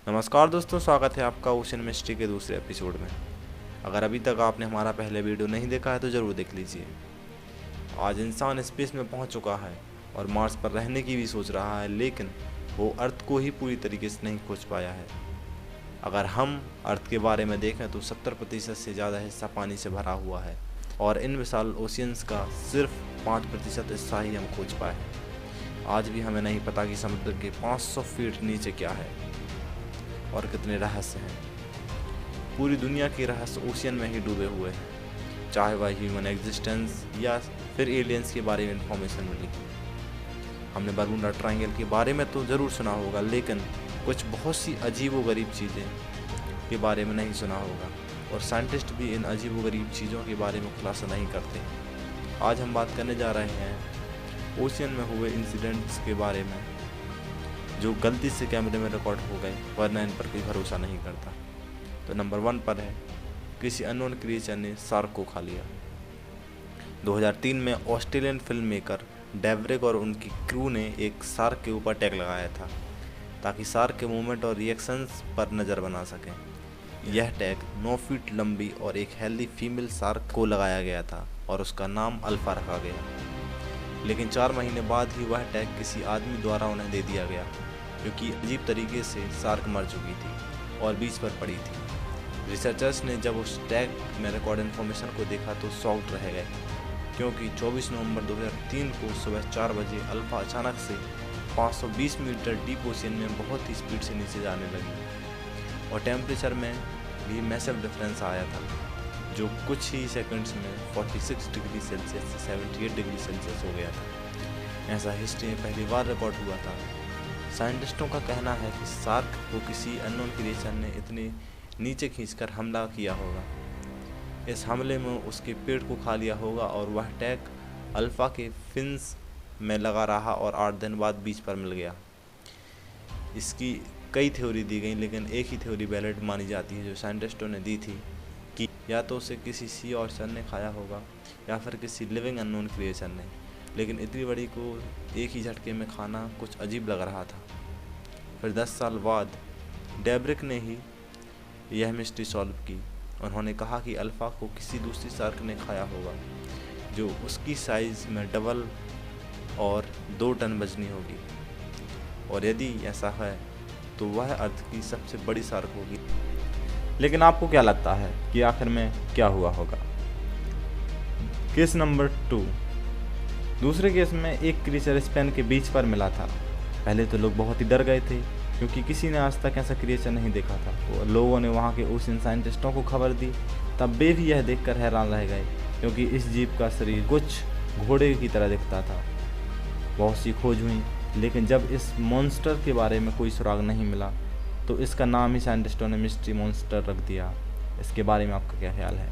नमस्कार दोस्तों, स्वागत है आपका ओशन मिस्ट्री के दूसरे एपिसोड में। अगर अभी तक आपने हमारा पहले वीडियो नहीं देखा है तो ज़रूर देख लीजिए। आज इंसान स्पेस में पहुंच चुका है और मार्स पर रहने की भी सोच रहा है, लेकिन वो अर्थ को ही पूरी तरीके से नहीं खोज पाया है। अगर हम अर्थ के बारे में देखें तो 70% से ज़्यादा हिस्सा पानी से भरा हुआ है और इन विशाल ओशियंस का सिर्फ 5% हिस्सा ही हम खोज पाए हैं। आज भी हमें नहीं पता कि समुद्र के 500 फीट नीचे क्या है और कितने रहस्य हैं। पूरी दुनिया के रहस्य ओशियन में ही डूबे हुए हैं, चाहे वह ह्यूमन एग्जिस्टेंस या फिर एलियंस के बारे में इंफॉर्मेशन मिली। हमने बरमूडा ट्रायंगल के बारे में तो ज़रूर सुना होगा, लेकिन कुछ बहुत सी अजीब व गरीब चीज़ें के बारे में नहीं सुना होगा और साइंटिस्ट भी इन अजीब व गरीब चीज़ों के बारे में खुलासा नहीं करते। आज हम बात करने जा रहे हैं ओशियन में हुए इंसिडेंट्स के बारे में जो गलती से कैमरे में रिकॉर्ड हो गए, वरना इन पर कोई भरोसा नहीं करता। तो नंबर 1 पर है, किसी अननोन क्रिएचर ने शार्क को खा लिया। 2003 में ऑस्ट्रेलियन फिल्म मेकर डेवरिक और उनकी क्रू ने एक शार्क के ऊपर टैग लगाया था ताकि शार्क के मूवमेंट और रिएक्शंस पर नज़र बना सकें। यह टैग 9 फीट लंबी और एक हेल्दी फीमेल शार्क को लगाया गया था और उसका नाम अल्फा रखा गया। लेकिन 4 महीने बाद ही वह टैग किसी आदमी द्वारा उन्हें दे दिया गया, क्योंकि अजीब तरीके से शार्क मर चुकी थी और बीच पर पड़ी थी। रिसर्चर्स ने जब उस टैग में रिकॉर्ड इन्फॉर्मेशन को देखा तो शॉक्ड रह गए, क्योंकि 24 नवंबर 2003 को सुबह 4 बजे अल्फा अचानक से 520 मीटर डीप ओशियन में बहुत ही स्पीड से नीचे जाने लगी और टेम्परेचर में भी मैसिव डिफरेंस आया था, जो कुछ ही सेकंड्स में 46 डिग्री सेल्सियस से 78 डिग्री सेल्सियस हो गया था। ऐसा हिस्ट्री में पहली बार रिकॉर्ड हुआ था। साइंटिस्टों का कहना है कि शार्क को किसी अननोन क्रिएचर ने इतने नीचे खींचकर हमला किया होगा। इस हमले में उसके पेट को खा लिया होगा और वह टैग अल्फा के फिन्स में लगा रहा और 8 दिन बाद बीच पर मिल गया। इसकी कई थ्योरी दी गई, लेकिन एक ही थ्योरी वैलिड मानी जाती है जो साइंटिस्टों ने दी थी कि या तो उसे किसी सी ऑर्चर ने खाया होगा या फिर किसी लिविंग अननोन क्रिएचर ने। लेकिन इतनी बड़ी को एक ही झटके में खाना कुछ अजीब लग रहा था। फिर 10 साल बाद डेवरिक ने ही यह मिस्ट्री सॉल्व की। उन्होंने कहा कि अल्फा को किसी दूसरी शार्क ने खाया होगा जो उसकी साइज़ में डबल और 2 टन वजनी होगी, और यदि ऐसा है तो वह अर्थ की सबसे बड़ी शार्क होगी। लेकिन आपको क्या लगता है कि आखिर में क्या हुआ होगा? Case number 2। दूसरे केस में एक क्रिएचर स्पेन के बीच पर मिला था। पहले तो लोग बहुत ही डर गए थे, क्योंकि किसी ने आज तक ऐसा क्रिएचर नहीं देखा था। लोगों ने वहाँ के ओशियन साइंटिस्टों को खबर दी, तब वे भी यह देखकर हैरान रह गए, क्योंकि इस जीव का शरीर कुछ घोड़े की तरह दिखता था। बहुत सी खोज हुई, लेकिन जब इस मॉन्स्टर के बारे में कोई सुराग नहीं मिला तो इसका नाम ही साइंटिस्टों ने मिस्ट्री मॉन्स्टर रख दिया। इसके बारे में आपका क्या ख्याल है?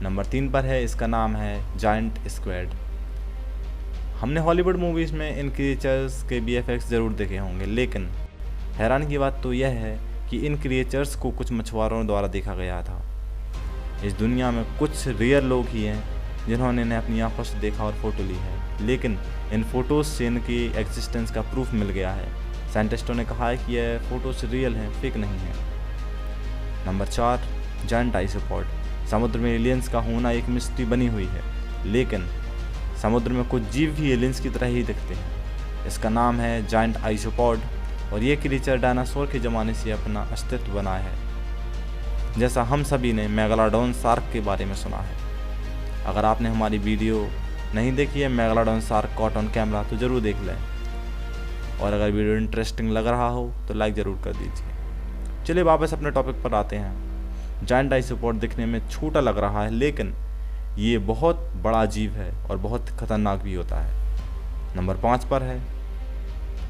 नंबर 3 पर है, इसका नाम है जायंट स्क्विड। हमने हॉलीवुड मूवीज़ में इन क्रिएचर्स के VFX ज़रूर देखे होंगे, लेकिन हैरान की बात तो यह है कि इन क्रिएचर्स को कुछ मछुआरों द्वारा देखा गया था। इस दुनिया में कुछ रेयर लोग ही हैं जिन्होंने इन्हें अपनी आंखों से देखा और फ़ोटो ली है, लेकिन इन फ़ोटोज़ से इनकी एग्जिस्टेंस का प्रूफ मिल गया है। साइंटिस्टों ने कहा है कि यह फ़ोटोज़ रियल हैं, फेक नहीं है। Number 4, giant isopod. समुद्र में एलियंस का होना एक मिस्ट्री बनी हुई है, लेकिन समुद्र में कुछ जीव भी एलियंस की तरह ही दिखते हैं। इसका नाम है जायंट आइसोपॉड और ये क्रिएचर डायनासोर के ज़माने से अपना अस्तित्व बनाया है। जैसा हम सभी ने मेगालोडॉन शार्क के बारे में सुना है। अगर आपने हमारी वीडियो नहीं देखी है megalodon shark caught on camera तो ज़रूर देख लें, और अगर वीडियो इंटरेस्टिंग लग रहा हो तो लाइक ज़रूर कर दीजिए। चलिए वापस अपने टॉपिक पर आते हैं। जायंट आइसोपॉड दिखने में छोटा लग रहा है, लेकिन ये बहुत बड़ा जीव है और बहुत खतरनाक भी होता है। नंबर 5 पर है।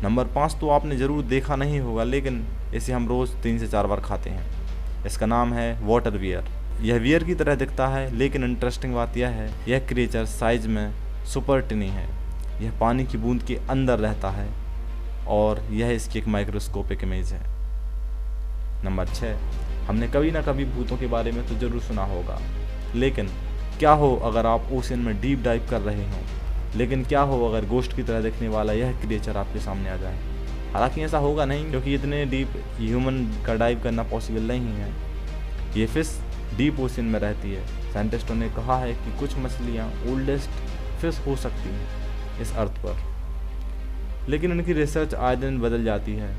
नंबर 5 तो आपने ज़रूर देखा नहीं होगा, लेकिन इसे हम रोज़ 3 से 4 बार खाते हैं। इसका नाम है वाटर वियर। यह वियर की तरह दिखता है, लेकिन इंटरेस्टिंग बात यह है यह क्रिएचर साइज में सुपर टिनी है। यह पानी की बूंद के अंदर रहता है और यह इसकी एक माइक्रोस्कोपिक इमेज है। नंबर 6, हमने कभी ना कभी भूतों के बारे में तो ज़रूर सुना होगा, लेकिन क्या हो अगर आप ओशन में डीप डाइव कर रहे हों, लेकिन क्या हो अगर गोश्त की तरह दिखने वाला यह क्रिएचर आपके सामने आ जाए? हालांकि ऐसा होगा नहीं, क्योंकि इतने डीप ह्यूमन का डाइव करना पॉसिबल नहीं है। ये फिश डीप ओशन में रहती है। साइंटिस्टों ने कहा है कि कुछ मछलियाँ ओल्डेस्ट फिश हो सकती हैं इस अर्थ पर, लेकिन उनकी रिसर्च आए दिन बदल जाती है।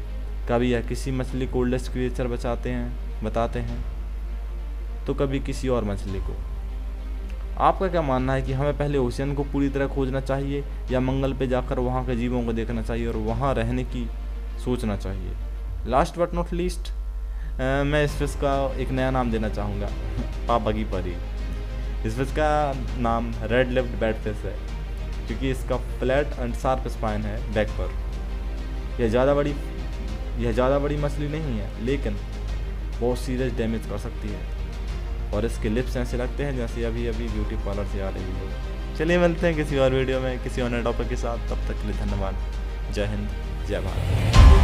कभी यह किसी मछली को ओल्डेस्ट क्रिएचर बताते हैं तो कभी किसी और मछली को। आपका क्या मानना है कि हमें पहले ओशियन को पूरी तरह खोजना चाहिए या मंगल पे जाकर वहाँ के जीवों को देखना चाहिए और वहाँ रहने की सोचना चाहिए? लास्ट बट नॉट लीस्ट, मैं इस फिश का एक नया नाम देना चाहूँगा, पापा की परी। इस फिश का नाम रेड लिप्ड बैट फिश है, क्योंकि इसका फ्लैट एंड शार्प स्पाइन है बैक पर। यह ज़्यादा बड़ी मछली नहीं है, लेकिन बहुत सीरियस डैमेज कर सकती है और इसके लिप्स ऐसे लगते हैं जैसे अभी ब्यूटी पार्लर से आ रही हो। चलिए मिलते हैं किसी और वीडियो में किसी और नए टॉपिक के साथ। तब तक के लिए धन्यवाद। जय हिंद, जय भारत।